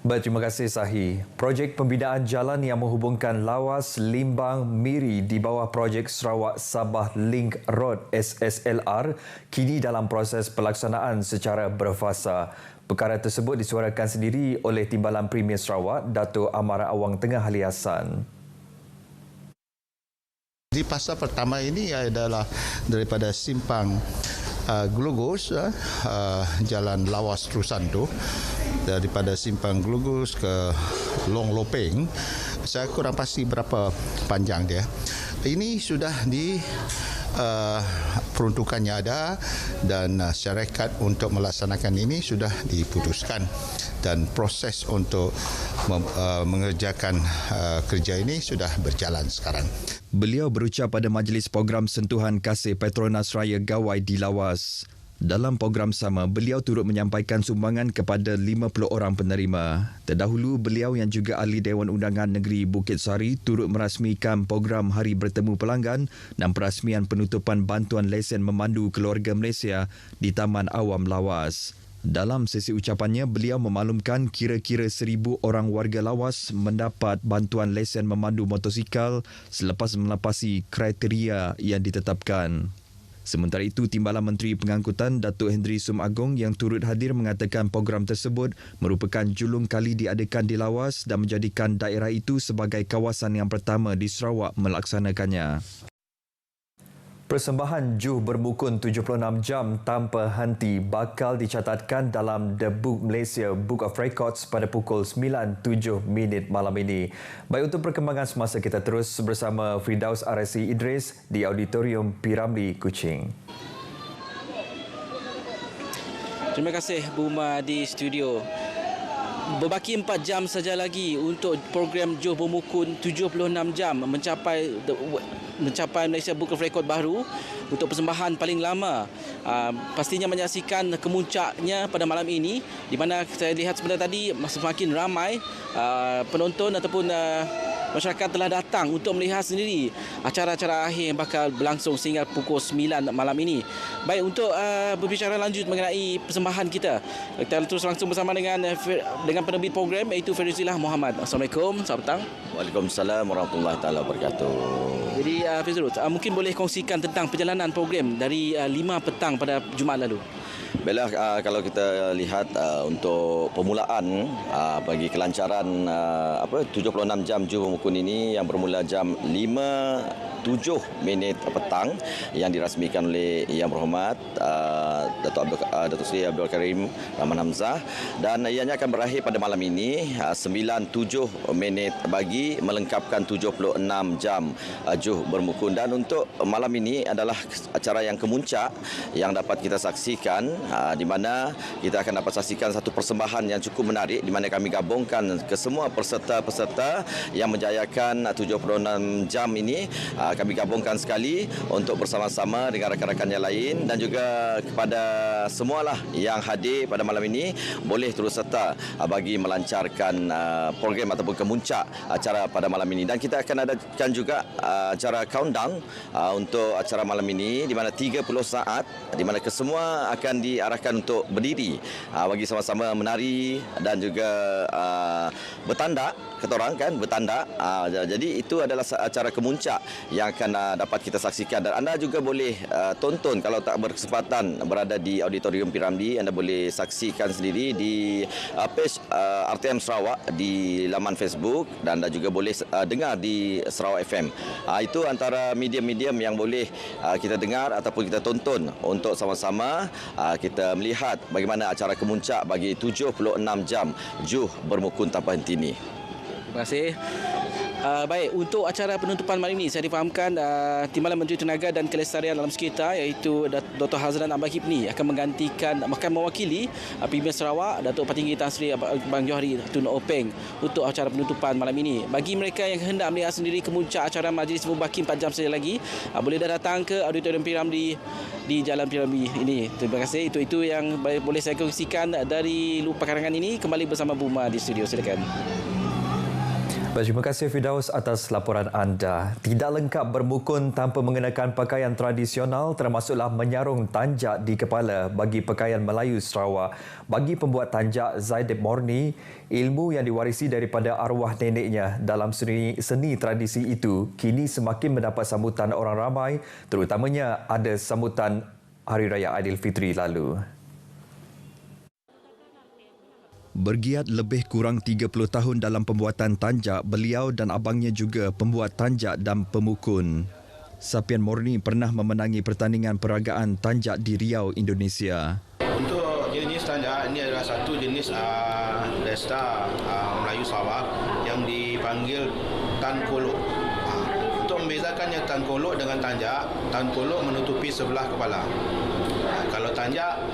Baik, terima kasih Sahi. Projek pembinaan jalan yang menghubungkan Lawas, Limbang, Miri di bawah projek Sarawak Sabah Link Road SSLR kini dalam proses pelaksanaan secara berfasa. Perkara tersebut disuarakan sendiri oleh Timbalan Premier Sarawak, Dato' Amara Awang Tengah Ali Hassan. Di fasa pertama ini adalah daripada simpang Glugos, Jalan Lawas Terusan tu, daripada simpang Glugos ke Long Lopeng. Saya kurang pasti berapa panjang dia. Ini sudah di peruntukannya ada dan syarikat untuk melaksanakan ini sudah diputuskan dan proses untuk mengerjakan kerja ini sudah berjalan sekarang. Beliau berucap pada Majlis Program Sentuhan Kasih Petronas Raya Gawai di Lawas. Dalam program sama, beliau turut menyampaikan sumbangan kepada 50 orang penerima. Terdahulu, beliau yang juga ahli Dewan Undangan Negeri Bukit Sari turut merasmikan program Hari Bertemu Pelanggan dan perasmian penutupan bantuan lesen memandu keluarga Malaysia di Taman Awam Lawas. Dalam sesi ucapannya, beliau memaklumkan kira-kira 1,000 orang warga Lawas mendapat bantuan lesen memandu motosikal selepas melepasi kriteria yang ditetapkan. Sementara itu, Timbalan Menteri Pengangkutan Datuk Hendry Sum Agong yang turut hadir mengatakan program tersebut merupakan julung kali diadakan di Lawas dan menjadikan daerah itu sebagai kawasan yang pertama di Sarawak melaksanakannya. Persembahan Juh Bermukun 76 jam tanpa henti bakal dicatatkan dalam The Book Malaysia Book of Records pada pukul 9.07 malam ini. Baik, untuk perkembangan semasa kita terus bersama Firdaus RSC Idris di Auditorium P. Ramlee, Kuching. Terima kasih Bu Ma di studio. Berbaki 4 jam saja lagi untuk program Juh Bermukun 76 jam mencapai Malaysia Book of Record baru untuk persembahan paling lama. Pastinya menyaksikan kemuncaknya pada malam ini, di mana saya lihat sebentar tadi semakin ramai penonton ataupun masyarakat telah datang untuk melihat sendiri acara-acara akhir yang bakal berlangsung sehingga pukul 9 malam ini. Baik, untuk berbicara lanjut mengenai persembahan kita terus langsung bersama dengan penerbit program iaitu Faizulah Muhammad. Assalamualaikum, selamat petang. Waalaikumsalam warahmatullahi taala wabarakatuh. Jadi Faizulah, mungkin boleh kongsikan tentang perjalanan program dari 5 petang pada Jumaat lalu. Baiklah, kalau kita lihat untuk permulaan bagi kelancaran 76 jam Juh Bermukun ini yang bermula jam 5.07 petang yang dirasmikan oleh Yang Berhormat Datuk Seri Abdul Karim Rahman Hamzah, dan ianya akan berakhir pada malam ini 9.07 pagi melengkapkan 76 jam Juh Bermukun. Dan untuk malam ini adalah acara yang kemuncak yang dapat kita saksikan, di mana kita akan dapat saksikan satu persembahan yang cukup menarik, di mana kami gabungkan ke semua peserta-peserta yang menjayakan 76 jam ini. Kami gabungkan sekali untuk bersama-sama dengan rakan-rakan yang lain, dan juga kepada semualah yang hadir pada malam ini boleh turut serta bagi melancarkan program ataupun kemuncak acara pada malam ini. Dan kita akan adakan juga acara countdown untuk acara malam ini, di mana 30 saat, di mana kesemua akan diarahkan untuk berdiri bagi sama-sama menari dan juga bertanda, kata orang kan, bertanda. Jadi itu adalah acara kemuncak yang akan dapat kita saksikan, dan anda juga boleh tonton kalau tak berkesempatan berada di Auditorium P. Ramlee. Anda boleh saksikan sendiri di page RTM Sarawak di laman Facebook, dan anda juga boleh dengar di Sarawak FM. Itu antara medium-medium yang boleh kita dengar ataupun kita tonton untuk sama-sama kita melihat bagaimana acara kemuncak bagi 76 jam Juh Bermukun tanpa henti ini. Terima kasih. Baik, untuk acara penutupan malam ini saya difahamkan Timbalan Menteri Tenaga dan Kelestarian Alam Sekitar iaitu Dr. Hazlan Abang Hipni akan mewakili Premier Sarawak Datuk Patinggi Tan Sri Abang Johari Tun Openg untuk acara penutupan malam ini. Bagi mereka yang hendak melihat sendiri kemuncak acara majlis berbaki 4 jam saja lagi, boleh datang ke Auditorium P. Ramlee di Jalan P. Ramlee ini. Terima kasih. Itu yang boleh saya kongsikan dari pekarangan ini. Kembali bersama Bu Ma di studio. Silakan. Terima kasih Firdaus atas laporan anda. Tidak lengkap bermukun tanpa mengenakan pakaian tradisional termasuklah menyarung tanjak di kepala bagi pakaian Melayu Sarawak. Bagi pembuat tanjak Zaidib Morni, ilmu yang diwarisi daripada arwah neneknya dalam seni tradisi itu kini semakin mendapat sambutan orang ramai, terutamanya ada sambutan Hari Raya Aidilfitri lalu. Bergiat lebih kurang 30 tahun dalam pembuatan tanjak, beliau dan abangnya juga pembuat tanjak dan pemukun. Sapian Morni pernah memenangi pertandingan peragaan tanjak di Riau, Indonesia. Untuk jenis tanjak, ini adalah satu jenis pesta Melayu Sarawak yang dipanggil Tan Kolok. Untuk membezakan yang Tan Kolok dengan tanjak, Tan Kolok menutupi sebelah kepala. Kalau tanjak,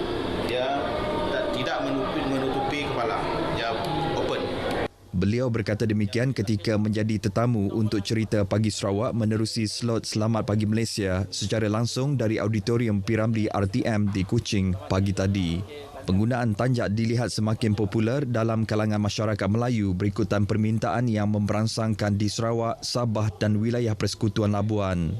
dia tidak menutupi kepala, dia open. Beliau berkata demikian ketika menjadi tetamu untuk cerita Pagi Sarawak menerusi slot Selamat Pagi Malaysia secara langsung dari Auditorium Piramli RTM di Kuching pagi tadi. Penggunaan tanjak dilihat semakin popular dalam kalangan masyarakat Melayu berikutan permintaan yang memberangsangkan di Sarawak, Sabah dan wilayah Persekutuan Labuan.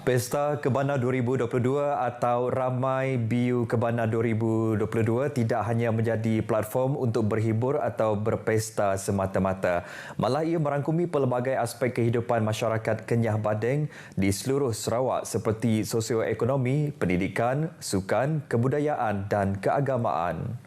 Pesta Kebana 2022 atau Ramai Biu Kebana 2022 tidak hanya menjadi platform untuk berhibur atau berpesta semata-mata. Malah ia merangkumi pelbagai aspek kehidupan masyarakat Kenyah Badeng di seluruh Sarawak seperti sosioekonomi, pendidikan, sukan, kebudayaan dan keagamaan.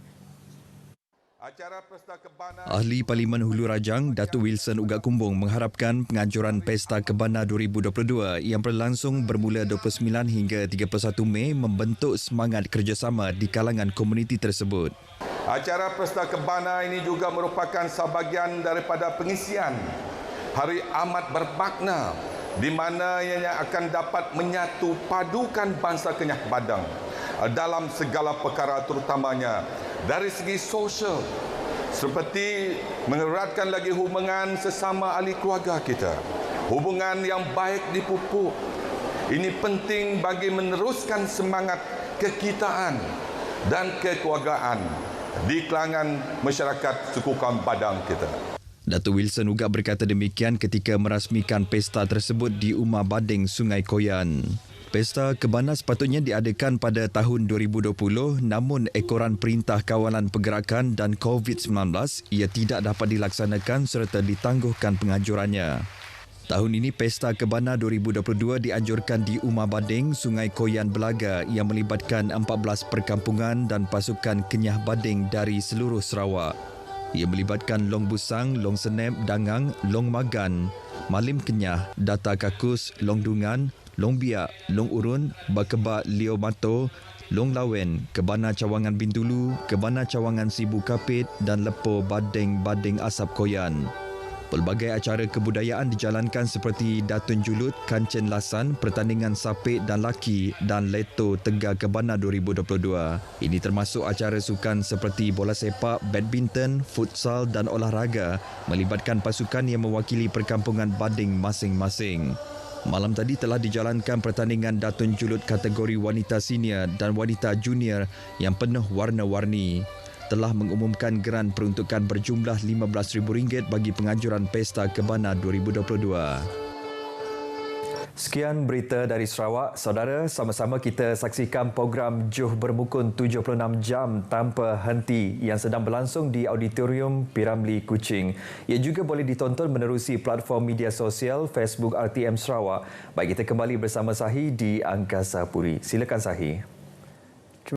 Ahli Parlimen Hulu Rajang, Datuk Wilson Ugat Kumbung mengharapkan penganjuran Pesta Kebana 2022 yang berlangsung bermula 29 hingga 31 Mei membentuk semangat kerjasama di kalangan komuniti tersebut. Acara Pesta Kebana ini juga merupakan sebahagian daripada pengisian Hari Amat Bermakna di mana ianya akan dapat menyatu padukan bangsa Kenyah Badeng dalam segala perkara terutamanya dari segi sosial seperti mengeratkan lagi hubungan sesama ahli keluarga kita. Hubungan yang baik dipupuk. Ini penting bagi meneruskan semangat kekitaan dan kekeluargaan di kalangan masyarakat suku kaum Padang kita. Datuk Wilson juga berkata demikian ketika merasmikan pesta tersebut di Umar Bading, Sungai Koyan. Pesta Kebana sepatutnya diadakan pada tahun 2020 namun ekoran Perintah Kawalan Pergerakan dan COVID-19 ia tidak dapat dilaksanakan serta ditangguhkan penganjurannya. Tahun ini Pesta Kebana 2022 dianjurkan di Umar Bading, Sungai Koyan Belaga yang melibatkan 14 perkampungan dan pasukan Kenyah Bading dari seluruh Sarawak. Ia melibatkan Long Busang, Long Senep, Dangang, Long Magan, Malim Kenyah, Data Kakus, Long Dungan, Long Biak, Long Urun, Bakebak Leo Mato, Long Lawen, Kebana Cawangan Bintulu, Kebana Cawangan Sibu Kapit dan Lepo Bading Asap Koyan. Pelbagai acara kebudayaan dijalankan seperti Datun Julut, Kancen Lasan, pertandingan sapit dan laki dan Leto Tegar Kebana 2022. Ini termasuk acara sukan seperti bola sepak, badminton, futsal dan olahraga melibatkan pasukan yang mewakili perkampungan Bading masing-masing. Malam tadi telah dijalankan pertandingan Datun Julut kategori wanita senior dan wanita junior yang penuh warna-warni. Telah mengumumkan geran peruntukan berjumlah RM15,000 bagi penganjuran Pesta Kebana 2022. Sekian berita dari Sarawak. Saudara, sama-sama kita saksikan program Juh Bermukun 76 jam tanpa henti yang sedang berlangsung di Auditorium Piramli Kuching. Ia juga boleh ditonton menerusi platform media sosial Facebook RTM Sarawak. Baik, kita kembali bersama Sahi di Angkasa Puri. Silakan Sahi.